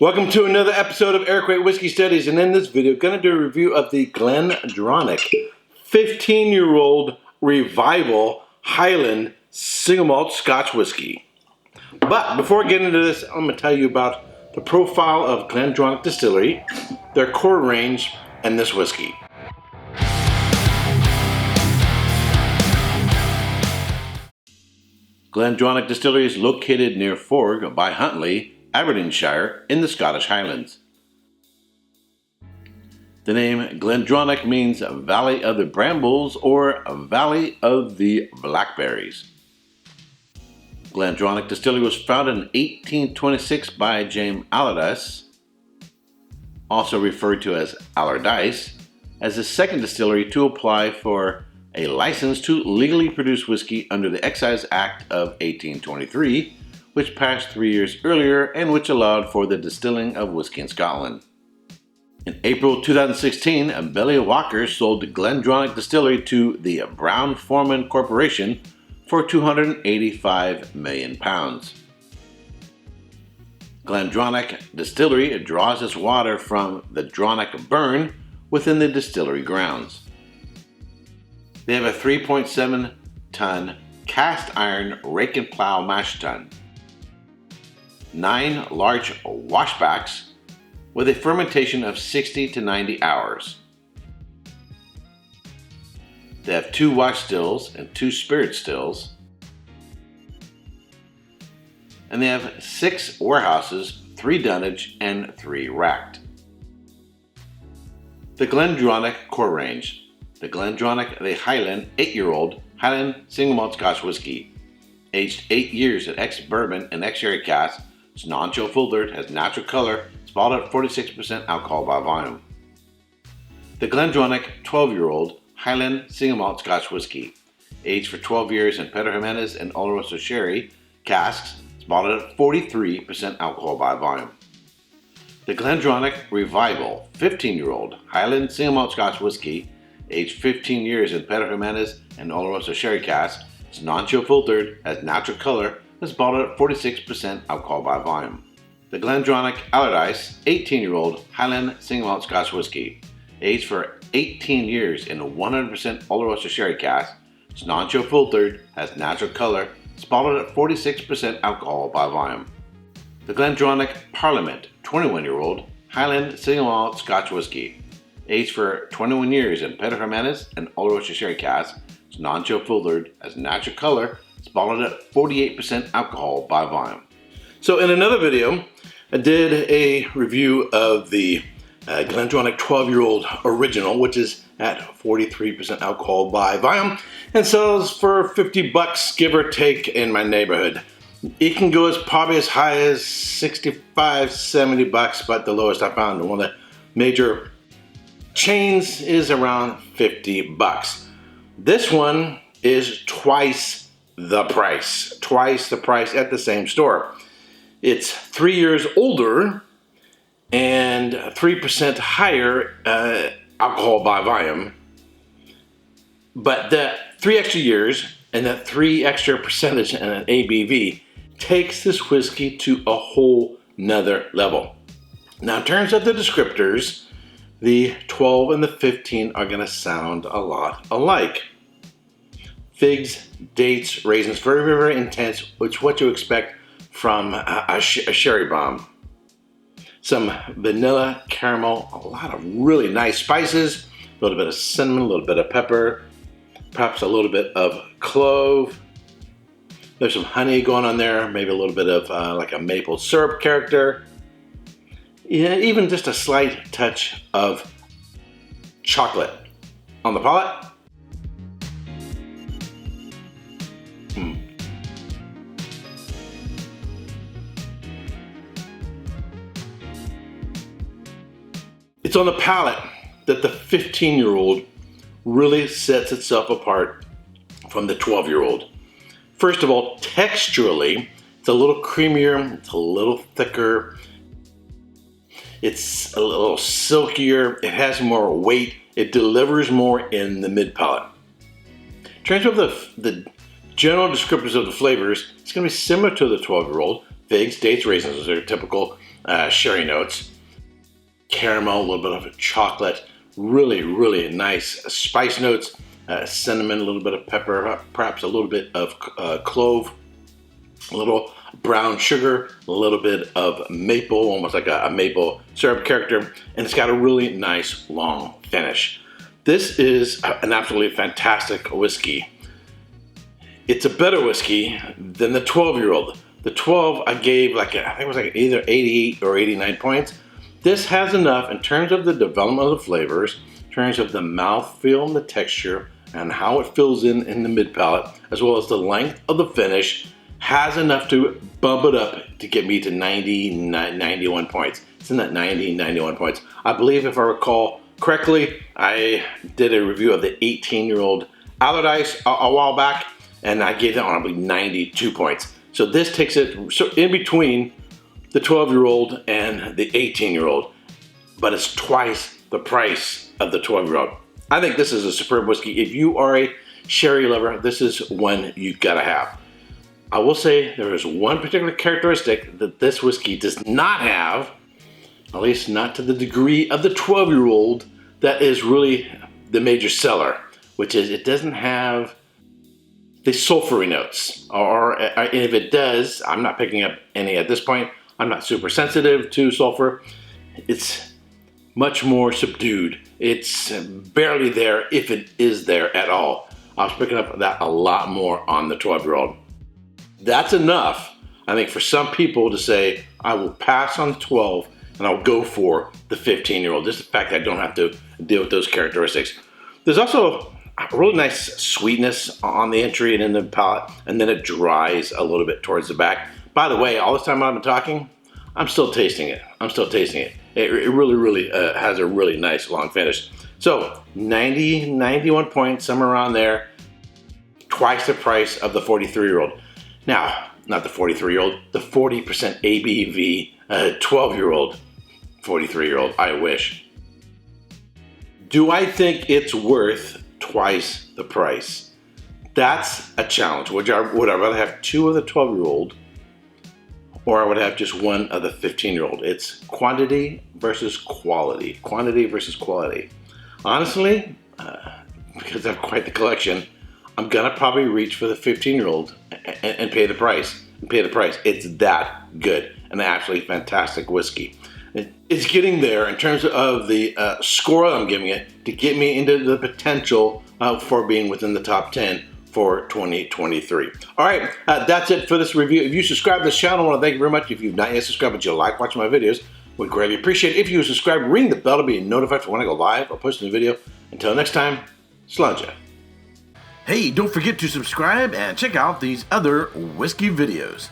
Welcome to another episode of Erik Wait Whiskey Studies, and in this video, going to do a review of the GlenDronach 15-year-old Revival Highland Single Malt Scotch Whisky. But before I get into this, I'm going to tell you about the profile of GlenDronach Distillery, their core range, and this whiskey. GlenDronach Distillery is located near Forg by Huntly, Aberdeenshire, in the Scottish Highlands. The name GlenDronach means Valley of the Brambles or Valley of the Blackberries. GlenDronach Distillery was founded in 1826 by James Allardice, also referred to as Allardice, as the second distillery to apply for a license to legally produce whiskey under the Excise Act of 1823, which passed 3 years earlier and which allowed for the distilling of whiskey in Scotland. In April 2016, Billy Walker sold GlenDronach Distillery to the Brown-Forman Corporation for £285 million. GlenDronach Distillery draws its water from the Dronach Burn within the distillery grounds. They have a 3.7-ton cast iron rake and plow mash tun, 9 large washbacks with a fermentation of 60 to 90 hours. They have 2 wash stills and 2 spirit stills. And they have 6 warehouses, 3 dunnage, and 3 racked. The GlenDronach core range. The GlenDronach, the Highland 8-year-old Highland Single Malt Scotch Whisky. Aged 8 years in ex-bourbon and ex-sherry cask. It's non-chill filtered, has natural color, it's bottled at 46% alcohol by volume. The GlenDronach 12-year-old Highland Single Malt Scotch Whisky. Aged for 12 years in Pedro Jimenez and Allardice sherry casks, it's bottled at 43% alcohol by volume. The GlenDronach Revival 15-year-old Highland Single Malt Scotch Whisky. Aged 15 years in Pedro Jimenez and Allardice sherry cask, it's non-chill filtered, has natural color, is bottled at 46% alcohol by volume. The GlenDronach Allardice 18-year-old Highland Single Malt Scotch Whisky. Aged for 18 years in a 100% Allardice sherry cask, it's non-chill filtered, has natural color, it's bottled at 46% alcohol by volume. The GlenDronach Parliament 21-year-old Highland Single Malt Scotch Whisky. Aged for 21 years in Pedro Jimenez and Allardice sherry cask, it's non-chill filtered, has natural color, it's bottled at 48% alcohol by volume. So in another video, I did a review of the GlenDronach 12-year-old original, which is at 43% alcohol by volume and sells for $50, give or take, in my neighborhood. It can go probably as high as $65, $70, but the lowest I found in one of the major chains is around $50. This one is twice the price at the same store. It's 3 years older and 3% higher alcohol by volume, but that 3 extra years and that 3 extra percentage and an ABV takes this whiskey to a whole nother level. Now, in terms of the descriptors, the 12 and the 15 are going to sound a lot alike. Figs, dates, raisins, very, very intense, which is what you expect from a sherry bomb. Some vanilla, caramel, a lot of really nice spices, a little bit of cinnamon, a little bit of pepper, perhaps a little bit of clove. There's some honey going on there, maybe a little bit of like a maple syrup character. Yeah, even just a slight touch of chocolate on the palate. It's on the palate that the 15-year-old really sets itself apart from the 12-year-old. First of all, texturally, it's a little creamier, it's a little thicker, it's a little silkier, it has more weight, it delivers more in the mid-palate. In terms of the general descriptors of the flavors, it's going to be similar to the 12-year-old. Figs, dates, raisins are typical. sherry notes. Caramel, a little bit of a chocolate, really, really nice spice notes, cinnamon, a little bit of pepper, perhaps a little bit of clove, a little brown sugar, a little bit of maple, almost like a maple syrup character, and it's got a really nice long finish. This is an absolutely fantastic whiskey. It's a better whiskey than the 12-year-old. The 12 I gave I think it was either 88 or 89 points. This has enough in terms of the development of the flavors, in terms of the mouthfeel and the texture, and how it fills in the mid palate, as well as the length of the finish, has enough to bump it up to get me to 91 points. It's in that 91 points. I believe, if I recall correctly, I did a review of the 18-year-old Allardice a while back, and I gave that one, I believe, 92 points. So this takes it in between the 12-year-old and the 18-year-old, but it's twice the price of the 12-year-old. I think this is a superb whiskey. If you are a sherry lover, this is one you gotta have. I will say there is one particular characteristic that this whiskey does not have, at least not to the degree of the 12-year-old, that is really the major seller, which is it doesn't have the sulfury notes, or if it does, I'm not picking up any at this point. I'm not super sensitive to sulfur. It's much more subdued. It's barely there, if it is there at all. I was picking up that a lot more on the 12-year-old. That's enough, I think, for some people to say, I will pass on the 12 and I'll go for the 15-year-old. Just the fact that I don't have to deal with those characteristics. There's also a really nice sweetness on the entry and in the palate, and then it dries a little bit towards the back. By the way, all this time I've been talking, I'm still tasting it. It really, really has a really nice long finish. So 90, 91 points, somewhere around there. Twice the price of the 43-year-old. Now, not the 43-year-old, the 40% ABV 12-year-old, 43-year-old, I wish. Do I think it's worth twice the price? That's a challenge. Would I rather have two of the 12-year-old, or I would have just one of the 15-year-old? It's quantity versus quality. Quantity versus quality. Honestly, because I have quite the collection, I'm gonna probably reach for the 15-year-old and pay the price. It's that good. An absolutely fantastic whiskey. It's getting there in terms of the score I'm giving it to get me into the potential for being within the top 10 for 2023. All right, that's it for this review. If you subscribe to this channel, I want to thank you very much. If you've not yet subscribed but you like watching my videos, would greatly appreciate it if you subscribe. Ring the bell to be notified for when I go live or post a new video. Until next time, Slanja. Hey, don't forget to subscribe and check out these other whiskey videos.